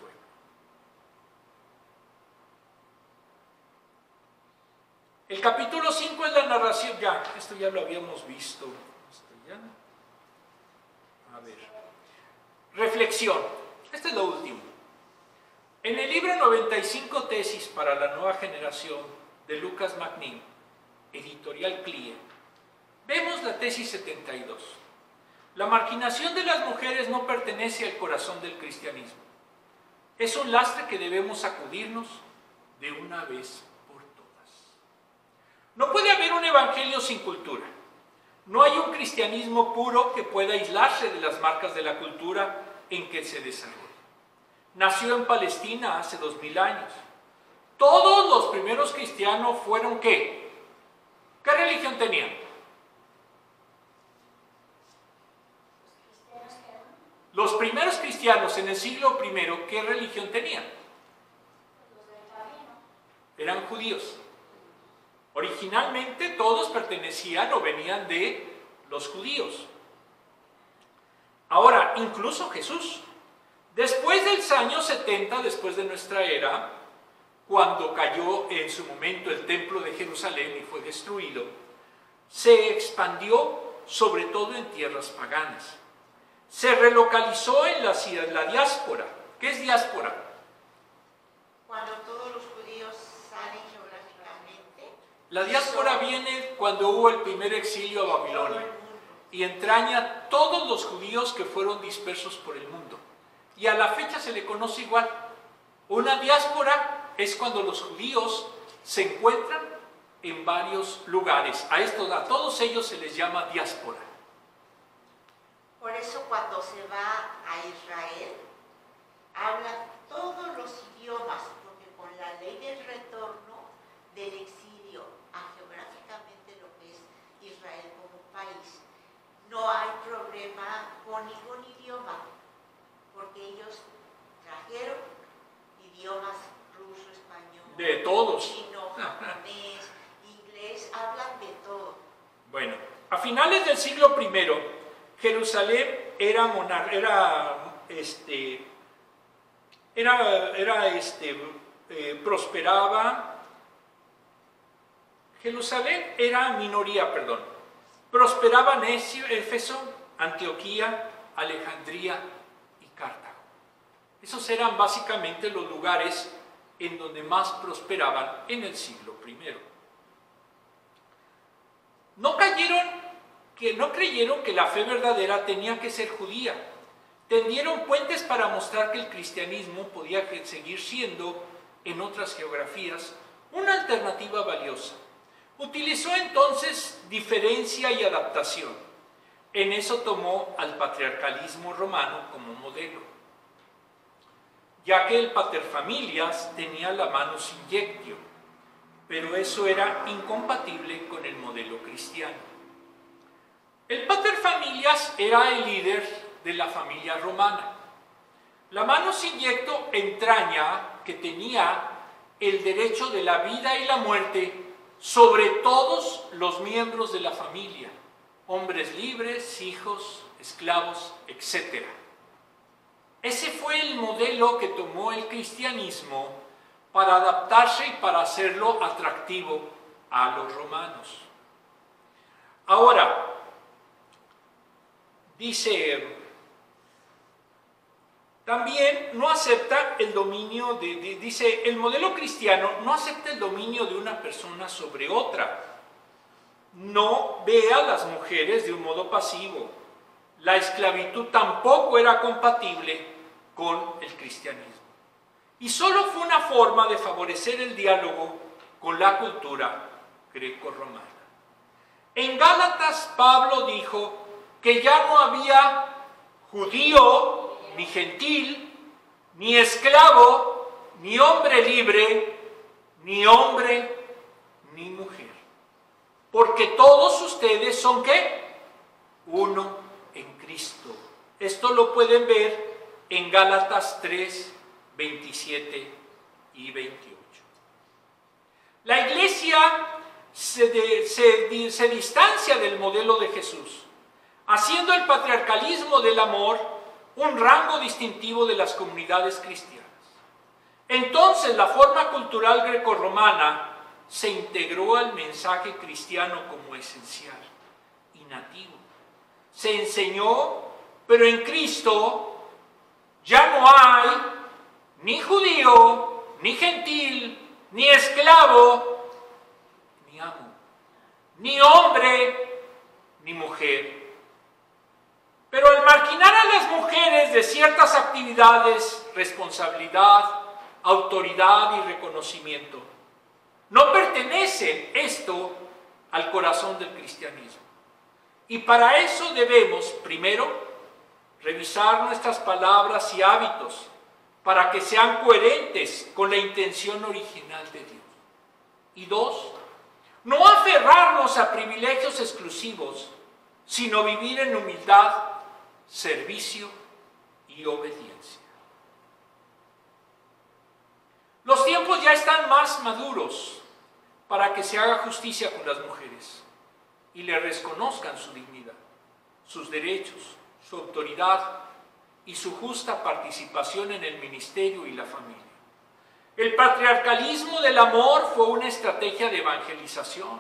El capítulo 5 es la narración, esto ya lo habíamos visto. A ver. Reflexión. Este es lo último. En el libro 95 tesis para la nueva generación de Lucas MacNeil, editorial CLIE, vemos la tesis 72. La marginación de las mujeres no pertenece al corazón del cristianismo. Es un lastre que debemos sacudirnos de una vez por todas. No puede haber un evangelio sin cultura. No hay un cristianismo puro que pueda aislarse de las marcas de la cultura en que se desarrolla. Nació en Palestina hace 2000 años. Todos los primeros cristianos fueron ¿qué? ¿Qué religión tenían? Los primeros cristianos en el siglo I, ¿qué religión tenían? Eran judíos. Originalmente todos pertenecían o venían de los judíos. Ahora, incluso Jesús, después de los años 70, después de nuestra era, cuando cayó en su momento el templo de Jerusalén y fue destruido, se expandió sobre todo en tierras paganas. Se relocalizó en la diáspora. ¿Qué es diáspora? Cuando todos los judíos salen geográficamente. La diáspora viene cuando hubo el primer exilio a Babilonia y entraña todos los judíos que fueron dispersos por el mundo. Y a la fecha se le conoce igual. Una diáspora es cuando los judíos se encuentran en varios lugares. A todos ellos se les llama diáspora. Por eso cuando se va a Israel, habla todos los idiomas, porque con la ley del retorno del exilio a geográficamente lo que es Israel como país, no hay problema con ningún idioma, porque ellos trajeron idiomas ruso, español, de todos, chino, japonés, inglés, hablan de todo. Bueno, a finales del siglo I, Jerusalén prosperaba. Jerusalén era minoría, perdón. Prosperaban Éfeso, Antioquía, Alejandría y Cartago. Esos eran básicamente los lugares en donde más prosperaban en el siglo I. No creyeron que la fe verdadera tenía que ser judía. Tendieron puentes para mostrar que el cristianismo podía seguir siendo, en otras geografías, una alternativa valiosa. Utilizó entonces diferencia y adaptación. en eso tomó al patriarcalismo romano como modelo, ya que el paterfamilias tenía la manus injectio, pero eso era incompatible con el modelo cristiano. El paterfamilias era el líder de la familia romana. La manus injectio entraña que tenía el derecho de la vida y la muerte sobre todos los miembros de la familia, hombres libres, hijos, esclavos, etc. Ese fue el modelo que tomó el cristianismo para adaptarse y para hacerlo atractivo a los romanos. Ahora, dice, también no acepta el dominio dice, el modelo cristiano no acepta el dominio de una persona sobre otra. No ve a las mujeres de un modo pasivo. La esclavitud tampoco era compatible con el cristianismo. Y solo fue una forma de favorecer el diálogo con la cultura greco-romana. En Gálatas, Pablo dijo que ya no había judío, ni gentil, ni esclavo, ni hombre libre, ni hombre, ni mujer. Porque todos ustedes son ¿qué? Uno en Cristo. Esto lo pueden ver en Gálatas 3, 27 y 28. La Iglesia se distancia del modelo de Jesús, haciendo el patriarcalismo del amor un rango distintivo de las comunidades cristianas. Entonces, la forma cultural grecorromana se integró al mensaje cristiano como esencial y nativo. Se enseñó, pero en Cristo ya no hay ni judío, ni gentil, ni esclavo, ni amo, ni hombre, ni mujer. Pero al marginar a las mujeres de ciertas actividades, responsabilidad, autoridad y reconocimiento, no pertenece esto al corazón del cristianismo. Y para eso debemos, primero, revisar nuestras palabras y hábitos para que sean coherentes con la intención original de Dios. Y dos, no aferrarnos a privilegios exclusivos, sino vivir en humildad, servicio y obediencia. Los tiempos ya están más maduros para que se haga justicia con las mujeres y le reconozcan su dignidad, sus derechos, su autoridad y su justa participación en el ministerio y la familia. El patriarcalismo del amor fue una estrategia de evangelización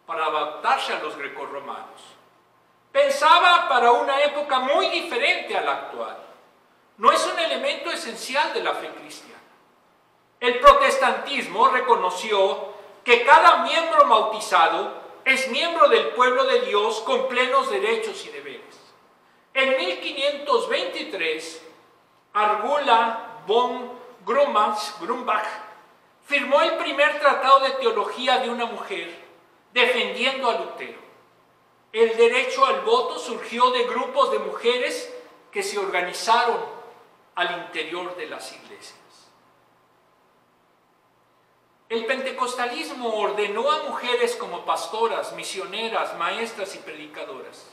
para adaptarse a los grecorromanos. Pensaba para una época muy diferente a la actual. No es un elemento esencial de la fe cristiana. El protestantismo reconoció que cada miembro bautizado es miembro del pueblo de Dios con plenos derechos y deberes. En 1523, Argula von Grumbach firmó el primer tratado de teología de una mujer, defendiendo a Lutero. El derecho al voto surgió de grupos de mujeres que se organizaron al interior de las iglesias. El pentecostalismo ordenó a mujeres como pastoras, misioneras, maestras y predicadoras.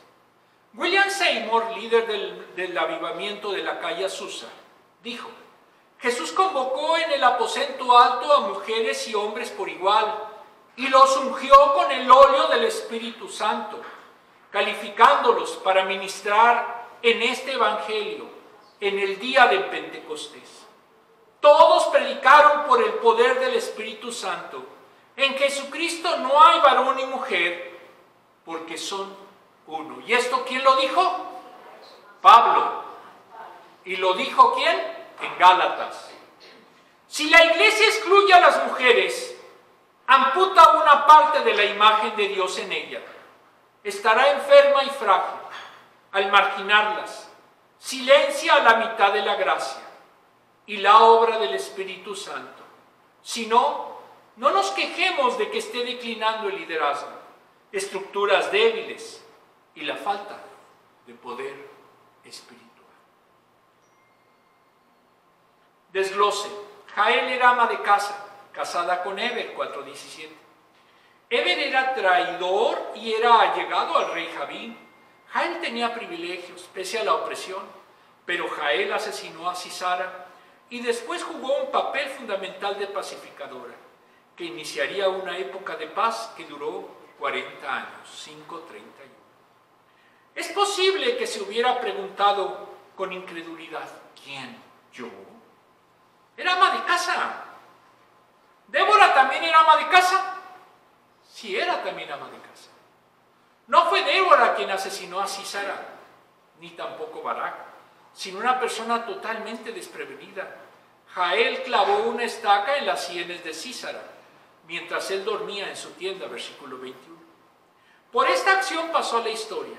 William Seymour, líder del avivamiento de la calle Azusa, dijo: Jesús convocó en el aposento alto a mujeres y hombres por igual y los ungió con el óleo del Espíritu Santo, calificándolos para ministrar en este evangelio en el día de Pentecostés. Todos predicaron por el poder del Espíritu Santo. En Jesucristo no hay varón ni mujer, porque son uno. ¿Y esto quién lo dijo? Pablo. ¿Y lo dijo quién? En Gálatas. Si la iglesia excluye a las mujeres, amputa una parte de la imagen de Dios en ella. Estará enferma y frágil. Al marginarlas, silencia a la mitad de la gracia y la obra del Espíritu Santo. Si no, no nos quejemos de que esté declinando el liderazgo, estructuras débiles y la falta de poder espiritual. Desglose. Jael era ama de casa, casada con Eber, 4:17. Eber era traidor y era allegado al rey Jabín. Jael tenía privilegios, pese a la opresión, pero Jael asesinó a Sísara y después jugó un papel fundamental de pacificadora, que iniciaría una época de paz que duró 40 años, 5:31. Es posible que se hubiera preguntado con incredulidad, ¿quién? ¿Yo? Era ama de casa. ¿Débora también era ama de casa? Sí, era también ama de casa. No fue Débora quien asesinó a Sísara, ni tampoco Barak, sino una persona totalmente desprevenida. Jael clavó una estaca en las sienes de Sísara, mientras él dormía en su tienda, versículo 21. Por esta acción pasó a la historia.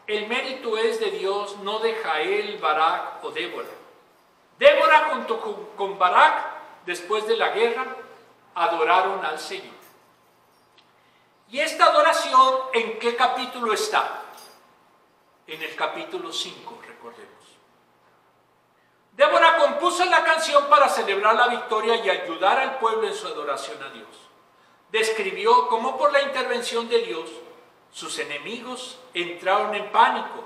El mérito es de Dios, no de Jael, Barak o Débora. Débora junto con Barak, después de la guerra, adoraron al Señor. ¿Y esta adoración en qué capítulo está? En el capítulo 5, recordemos. Débora compuso la canción para celebrar la victoria y ayudar al pueblo en su adoración a Dios. Describió cómo por la intervención de Dios, sus enemigos entraron en pánico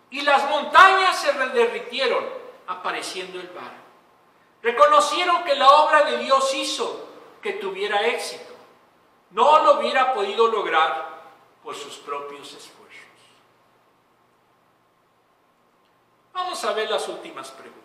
y las montañas se derritieron, apareciendo el mar. Reconocieron que la obra de Dios hizo que tuviera éxito. No lo hubiera podido lograr por sus propios esfuerzos. Vamos a ver las últimas preguntas.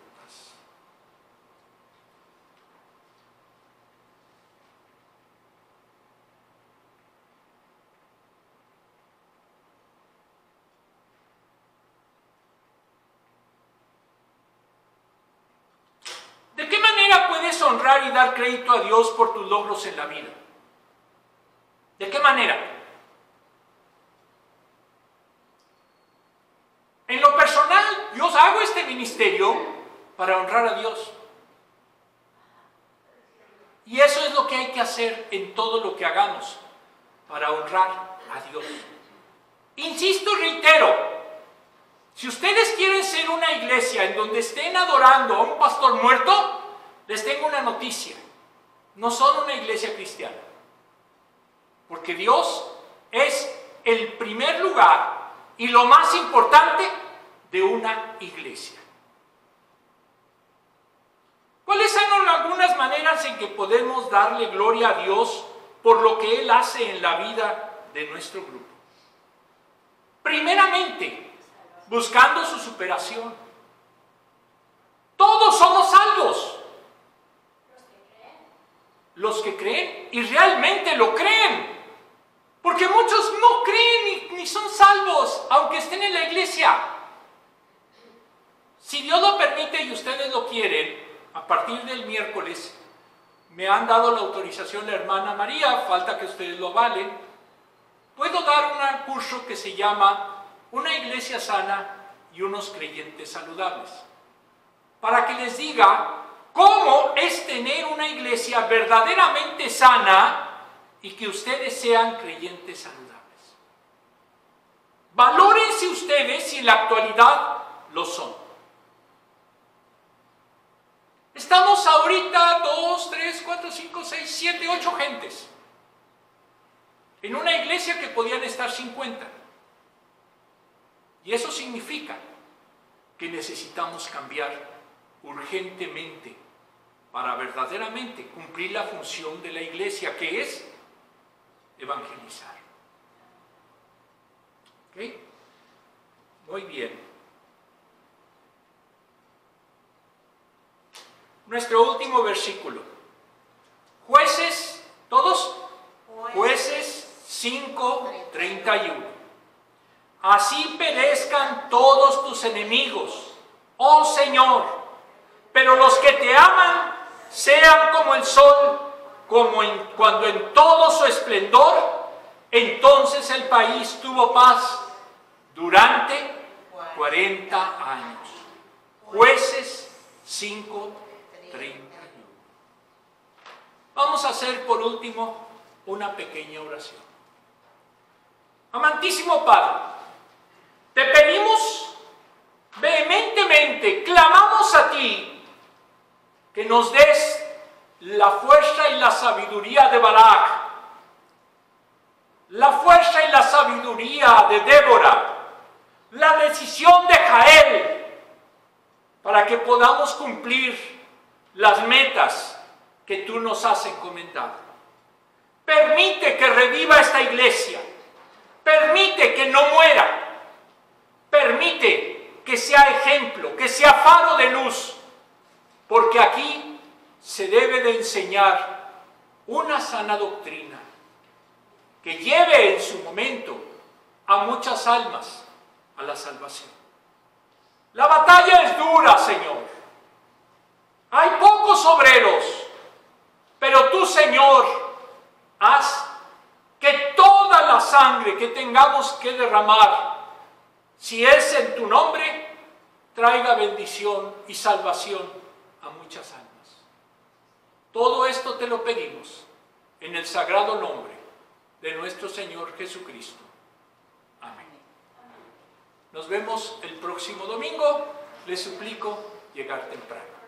¿De qué manera puedes honrar y dar crédito a Dios por tus logros en la vida? ¿De qué manera? En lo personal, yo hago este ministerio para honrar a Dios. Y eso es lo que hay que hacer en todo lo que hagamos, para honrar a Dios. Insisto y reitero, si ustedes quieren ser una iglesia en donde estén adorando a un pastor muerto, les tengo una noticia. No son una iglesia cristiana. Porque Dios es el primer lugar y lo más importante de una iglesia. ¿Cuáles son algunas maneras en que podemos darle gloria a Dios por lo que Él hace en la vida de nuestro grupo? Primeramente, buscando su superación. Todos somos salvos. Los que creen y realmente lo creen. Porque muchos no creen ni son salvos, aunque estén en la iglesia. Si Dios lo permite y ustedes lo quieren, a partir del miércoles, me han dado la autorización la hermana María, falta que ustedes lo valen, puedo dar un curso que se llama Una iglesia sana y unos creyentes saludables, para que les diga cómo es tener una iglesia verdaderamente sana y que ustedes sean creyentes saludables. Valórense ustedes si en la actualidad lo son. Estamos ahorita 2, 3, 4, 5, 6, 7, 8 gentes en una iglesia que podían estar 50. Y eso significa que necesitamos cambiar urgentemente para verdaderamente cumplir la función de la iglesia, que es evangelizar. ¿Ok? Muy bien. Nuestro último versículo. Jueces, ¿todos? Jueces 5:31. Así perezcan todos tus enemigos, oh Señor, pero los que te aman sean como el sol, cuando en todo su esplendor, entonces el país tuvo paz durante 40 años. Jueces 5:31. Vamos a hacer por último una pequeña oración. Amantísimo Padre, te pedimos vehementemente, clamamos a ti, que nos des la fuerza y la sabiduría de Barak, la fuerza y la sabiduría de Débora, la decisión de Jael, para que podamos cumplir las metas que tú nos has encomendado. Permite que reviva esta iglesia, permite que no muera, permite que sea ejemplo, que sea faro de luz, porque aquí se debe de enseñar una sana doctrina que lleve en su momento a muchas almas a la salvación. La batalla es dura, Señor. Hay pocos obreros, pero tú, Señor, haz que toda la sangre que tengamos que derramar, si es en tu nombre, traiga bendición y salvación a muchas almas. Todo esto te lo pedimos en el sagrado nombre de nuestro Señor Jesucristo. Amén. Nos vemos el próximo domingo. Les suplico llegar temprano.